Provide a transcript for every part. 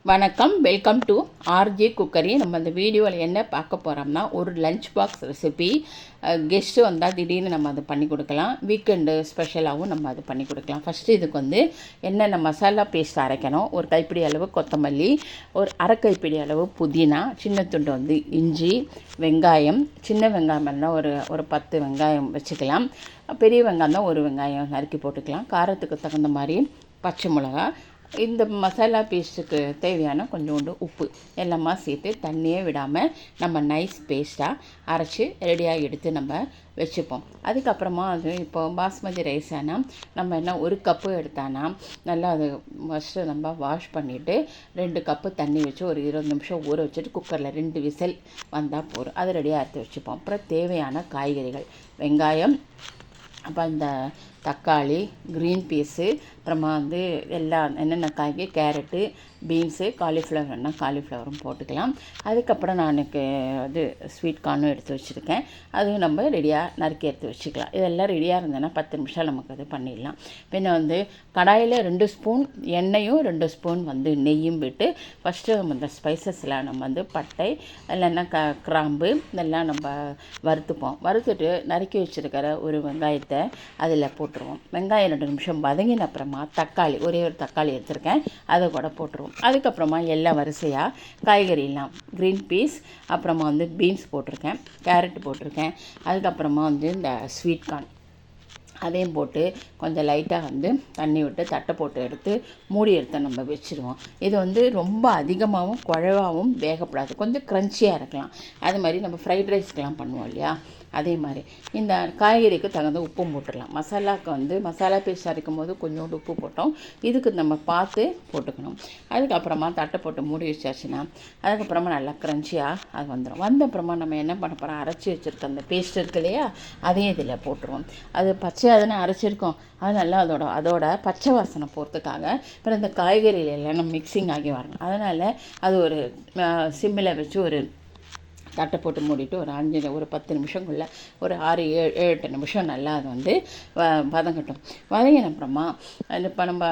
வணக்கம், welcome to RJ cookery. நம்ம இந்த வீடியோவில் என்ன பார்க்க போகிறோம்னா, ஒரு லஞ்ச் பாக்ஸ் ரெசிபி. கெஸ்ட்டு வந்தால் திடீர்னு நம்ம அது பண்ணி கொடுக்கலாம். வீக்கெண்டு ஸ்பெஷலாகவும் நம்ம அது பண்ணி கொடுக்கலாம். ஃபஸ்ட்டு இதுக்கு என்னென்ன மசாலா பேஸ்ட் அரைக்கணும். ஒரு கைப்பிடி அளவு கொத்தமல்லி, ஒரு அரை கைப்பிடி அளவு புதினா, சின்ன துண்டு இஞ்சி, வெங்காயம். சின்ன வெங்காயம் இருந்தால் ஒரு 10 வெங்காயம் வச்சுக்கலாம். பெரிய வெங்காயம் தான் ஒரு வெங்காயம் நறுக்கி போட்டுக்கலாம். காரத்துக்கு தகுந்த மாதிரி பச்சை மிளகா. இந்த மசாலா பேஸ்ட்டுக்கு தேவையான கொஞ்சோண்டு உப்பு எல்லாமே சேர்த்து தண்ணியே விடாமல் நம்ம நைஸ் பேஸ்ட்டாக அரைச்சி ரெடியாக எடுத்து நம்ம வச்சுப்போம். அதுக்கப்புறமா அது இப்போ பாஸ்மதி ரைஸ் ஆனால் நம்ம என்ன ஒரு கப்பு எடுத்தானா நல்லா அது ஃபஸ்ட்டு நம்ம வாஷ் பண்ணிவிட்டு 2 கப்பு தண்ணி வச்சு ஒரு 20 நிமிஷம் ஊற வச்சுட்டு குக்கரில் 2 விசில் வந்தால் போதும். அது ரெடியாக எடுத்து வச்சுப்போம். அப்புறம் தேவையான காய்கறிகள் வெங்காயம், அப்புறம் இந்த தக்காளி, க்ரீன் பீஸு, அப்புறமா எல்லாம் என்னென்ன காய்கறி கேரட்டு, பீன்ஸு, காலிஃப்ளவர்னால் காலிஃப்ளவரும் போட்டுக்கலாம். அதுக்கப்புறம் நான் ஸ்வீட் கார்னும் எடுத்து வச்சுருக்கேன். அதுவும் நம்ம ரெடியாக நறுக்கி எடுத்து வச்சுக்கலாம். இதெல்லாம் ரெடியாக இருந்ததுன்னா 10 நிமிஷம் நமக்கு அது பண்ணிடலாம். பின்ன கடாயில் 2 ஸ்பூன் எண்ணெயும் 2 ஸ்பூன் நெய்யும் விட்டு ஃபஸ்ட்டு நம்ம இந்த ஸ்பைசஸ்லாம் நம்ம பட்டை இல்லைன்னா கிராம்பு இதெல்லாம் நம்ம வறுத்துப்போம். வறுத்துட்டு நறுக்கி வச்சுருக்கிற ஒரு வெங்காயத்தை அதில் போட்டுருவோம். வெங்காயம் 2 நிமிஷம் வதங்கின அப்புறமா தக்காளி, ஒரே ஒரு தக்காளி எடுத்திருக்கேன், அதை கூட போட்டுருவோம். அதுக்கப்புறமா எல்லாம் வரிசையாக காய்கறிலாம் க்ரீன் பீஸ், அப்புறமா பீன்ஸ் போட்டிருக்கேன், கேரட் போட்டிருக்கேன். அதுக்கப்புறமா இந்த ஸ்வீட் கார்ன் அதையும் போட்டு கொஞ்சம் லைட்டாக தண்ணி விட்டு தட்டை போட்டு எடுத்து மூடி எடுத்து நம்ம வச்சுருவோம். இது ரொம்ப அதிகமாகவும் குழவாகவும் வேகப்படாது, கொஞ்சம் க்ரன்ச்சியாக இருக்கலாம். அது மாதிரி நம்ம ஃப்ரைட் ரைஸ்க்கெலாம் பண்ணுவோம் இல்லையா, அதே மாதிரி இந்த காய்கறிக்கு தகுந்த உப்பும் போட்டுடலாம். மசாலாவுக்கு மசாலா பேஸ்ட் அரைக்கும் போது கொஞ்சோண்டு உப்பு போட்டோம். இதுக்கு நம்ம பார்த்து போட்டுக்கணும். அதுக்கப்புறமா தட்டை போட்டு மூடி வச்சாச்சுன்னா அதுக்கப்புறமா நல்லா க்ரன்ச்சியாக அது வந்துடும். வந்தப்புறமா நம்ம என்ன பண்ண போகிறோம், அரைச்சி வச்சுருக்க அந்த பேஸ்ட் இருக்கு இல்லையா, அதையும் இதில் போட்டுருவோம். அது பச்சையாக தானே அரைச்சிருக்கோம், அது நல்லா அதோட பச்சை வாசனை போகிறதுக்காக அப்புறம் இந்த காய்கறிகள் எல்லாம் மிக்சிங் ஆகி வரணும். அதனால் அது ஒரு சிம்மில் வச்சு ஒரு தட்டை போட்டு மூடிட்டு ஒரு 10 நிமிஷங்குள்ளே ஒரு 6-7-8 நிமிஷம் நல்லா அது வதங்கட்டும். வதங்கின அப்புறமா இப்போ நம்ம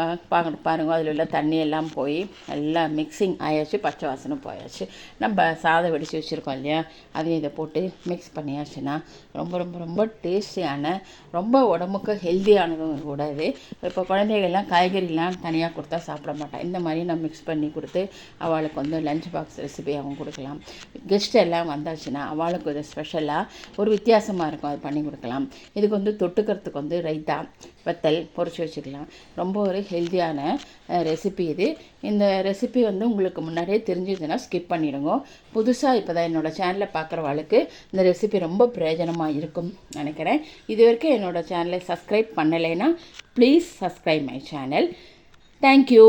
பாருங்க அதில் உள்ள தண்ணி எல்லாம் போய் எல்லாம் மிக்சிங் ஆயாச்சு, பச்சை வாசனை போயாச்சு. நம்ம சாதம் வெடித்து வச்சுருக்கோம் இல்லையா, அதையும் இதை போட்டு மிக்ஸ் பண்ணியாச்சுன்னா ரொம்ப ரொம்ப ரொம்ப டேஸ்டியான, ரொம்ப உடம்புக்கு ஹெல்த்தியானதும் கூட. இது இப்போ குழந்தைகள்லாம் காய்கறிலாம் தனியாக கொடுத்தா சாப்பிட மாட்டான். இந்த மாதிரி நான் மிக்ஸ் பண்ணி கொடுத்து அவளுக்கு லஞ்ச் பாக்ஸ் ரெசிபி அவங்க கொடுக்கலாம். கெஸ்ட் எல்லாம் வந்தாச்சுன்னா அவளுக்கு இது ஸ்பெஷலாக ஒரு வித்தியாசமாக இருக்கும், அது பண்ணி கொடுக்கலாம். இதுக்கு தொட்டுக்கிறதுக்கு ரைத்தா, வத்தல் பொரிச்சு வச்சுக்கலாம். ரொம்ப ஒரு ஹெல்த்தியான ரெசிபி இது. இந்த ரெசிபி உங்களுக்கு முன்னாடியே தெரிஞ்சதுன்னா ஸ்கிப் பண்ணிவிடுங்க. புதுசாக இப்போ தான் என்னோடய சேனலை பார்க்குறவாளுக்கு இந்த ரெசிபி ரொம்ப பிரயோஜனமாக இருக்கும் நினைக்கிறேன். இது வரைக்கும் என்னோடய சேனலை சப்ஸ்கிரைப் பண்ணலைன்னா please subscribe my channel. Thank you.